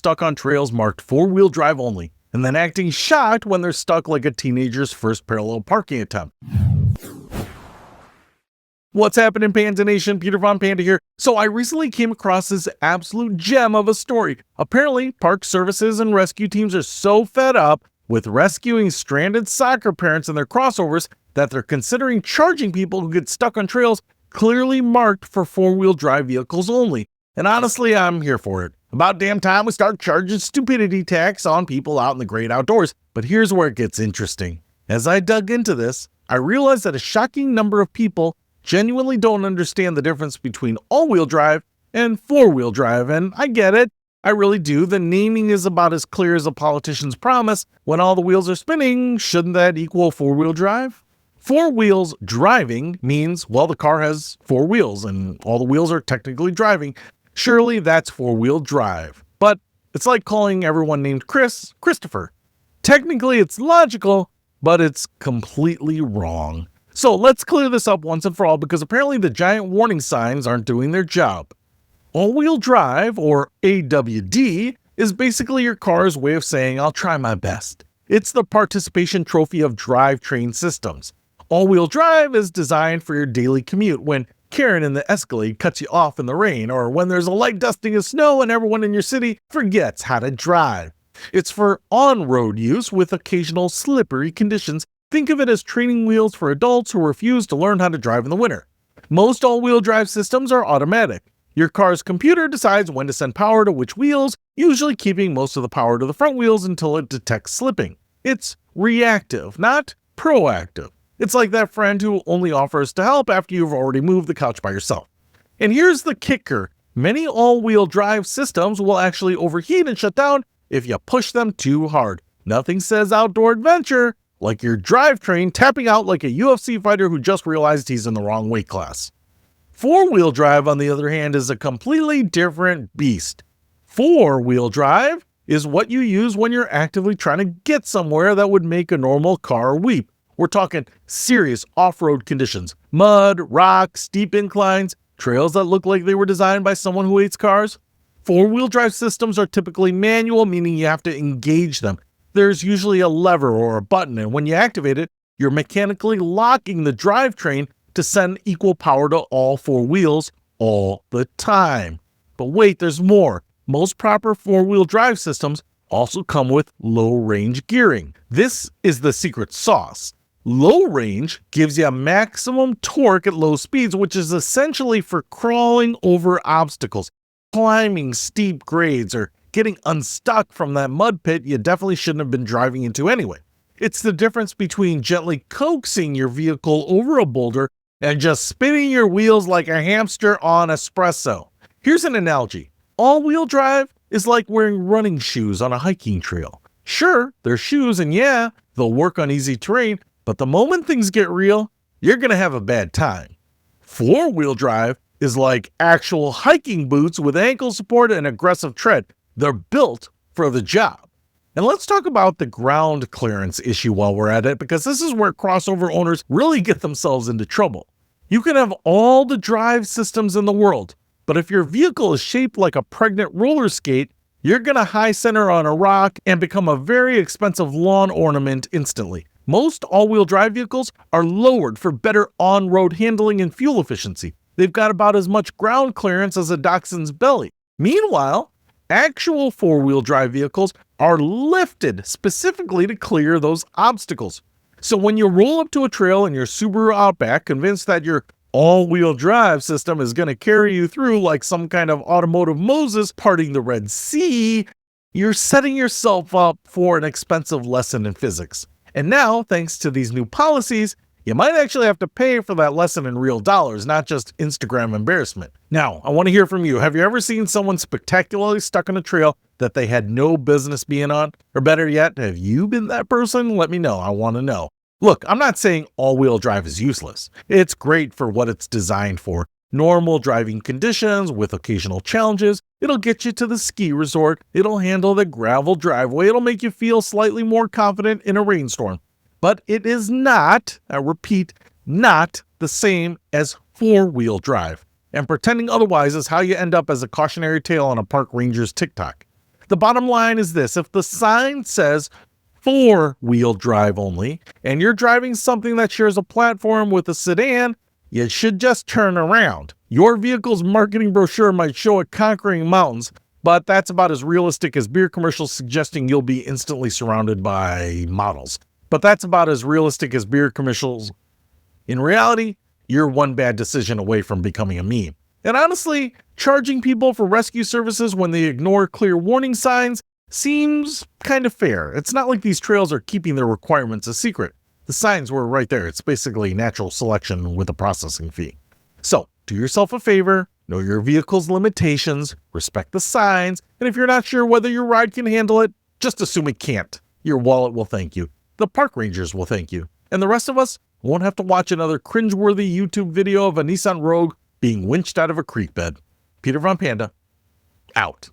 stuck on trails marked four-wheel drive only, and then acting shocked when they're stuck like a teenager's first parallel parking attempt. What's happening, Panda Nation? Peter Von Panda here. So I recently came across this absolute gem of a story. Apparently, park services and rescue teams are so fed up with rescuing stranded soccer parents and their crossovers that they're considering charging people who get stuck on trails clearly marked for four-wheel drive vehicles only. And honestly, I'm here for it. About damn time we start charging stupidity tax on people out in the great outdoors. But here's where it gets interesting. As I dug into this, I realized that a shocking number of people genuinely don't understand the difference between all-wheel drive and four-wheel drive, and I get it. I really do. The naming is about as clear as a politician's promise. When all the wheels are spinning, shouldn't that equal four-wheel drive? Four wheels driving means, well, the car has four wheels and all the wheels are technically driving. Surely that's four-wheel drive. But it's like calling everyone named Chris, Christopher. Technically it's logical, but it's completely wrong. So let's clear this up once and for all, because apparently the giant warning signs aren't doing their job. All-wheel drive, or AWD, is basically your car's way of saying, I'll try my best. It's the participation trophy of drivetrain systems. All-wheel drive is designed for your daily commute when Karen in the Escalade cuts you off in the rain, or when there's a light dusting of snow and everyone in your city forgets how to drive. It's for on-road use with occasional slippery conditions. Think of it as training wheels for adults who refuse to learn how to drive in the winter. Most all-wheel drive systems are automatic. Your car's computer decides when to send power to which wheels, usually keeping most of the power to the front wheels until it detects slipping. It's reactive, not proactive. It's like that friend who only offers to help after you've already moved the couch by yourself. And here's the kicker. Many all-wheel drive systems will actually overheat and shut down if you push them too hard. Nothing says outdoor adventure like your drivetrain tapping out like a UFC fighter who just realized he's in the wrong weight class. Four-wheel drive, on the other hand, is a completely different beast. Four-wheel drive is what you use when you're actively trying to get somewhere that would make a normal car weep. We're talking serious off-road conditions, mud, rocks, steep inclines, trails that look like they were designed by someone who hates cars. Four-wheel drive systems are typically manual, meaning you have to engage them. There's usually a lever or a button, and when you activate it, you're mechanically locking the drivetrain to send equal power to all four wheels all the time. But wait, there's more. Most proper four-wheel drive systems also come with low-range gearing. This is the secret sauce. Low range gives you a maximum torque at low speeds, which is essentially for crawling over obstacles, climbing steep grades, or getting unstuck from that mud pit you definitely shouldn't have been driving into anyway. It's the difference between gently coaxing your vehicle over a boulder and just spinning your wheels like a hamster on espresso. Here's an analogy. All-wheel drive is like wearing running shoes on a hiking trail. Sure, they're shoes and yeah, they'll work on easy terrain, but the moment things get real, you're gonna have a bad time. Four-wheel drive is like actual hiking boots with ankle support and aggressive tread. They're built for the job. And let's talk about the ground clearance issue while we're at it, because this is where crossover owners really get themselves into trouble. You can have all the drive systems in the world, but if your vehicle is shaped like a pregnant roller skate, you're gonna high center on a rock and become a very expensive lawn ornament instantly. Most all-wheel drive vehicles are lowered for better on-road handling and fuel efficiency. They've got about as much ground clearance as a dachshund's belly. Meanwhile, actual four-wheel drive vehicles are lifted specifically to clear those obstacles. So when you roll up to a trail in your Subaru Outback, convinced that your all-wheel drive system is going to carry you through like some kind of automotive Moses parting the Red Sea, you're setting yourself up for an expensive lesson in physics. And now, thanks to these new policies, you might actually have to pay for that lesson in real dollars, not just Instagram embarrassment. Now, I want to hear from you. Have you ever seen someone spectacularly stuck on a trail that they had no business being on? Or better yet, have you been that person? Let me know. I want to know. Look, I'm not saying all-wheel drive is useless. It's great for what it's designed for. Normal driving conditions with occasional challenges. It'll get you to the ski resort. It'll handle the gravel driveway. It'll make you feel slightly more confident in a rainstorm. But it is not, I repeat, not the same as four-wheel drive. And pretending otherwise is how you end up as a cautionary tale on a park ranger's TikTok. The bottom line is this: if the sign says 4-wheel drive only, and you're driving something that shares a platform with a sedan, you should just turn around. Your vehicle's marketing brochure might show it conquering mountains, but that's about as realistic as beer commercials suggesting you'll be instantly surrounded by models. In reality, you're one bad decision away from becoming a meme. And honestly, charging people for rescue services when they ignore clear warning signs seems kind of fair. It's not like these trails are keeping their requirements a secret. The signs were right there. It's basically natural selection with a processing fee. So, do yourself a favor, know your vehicle's limitations, respect the signs, and if you're not sure whether your ride can handle it, just assume it can't. Your wallet will thank you. The park rangers will thank you. And the rest of us won't have to watch another cringeworthy YouTube video of a Nissan Rogue being winched out of a creek bed. Peter Von Panda, out.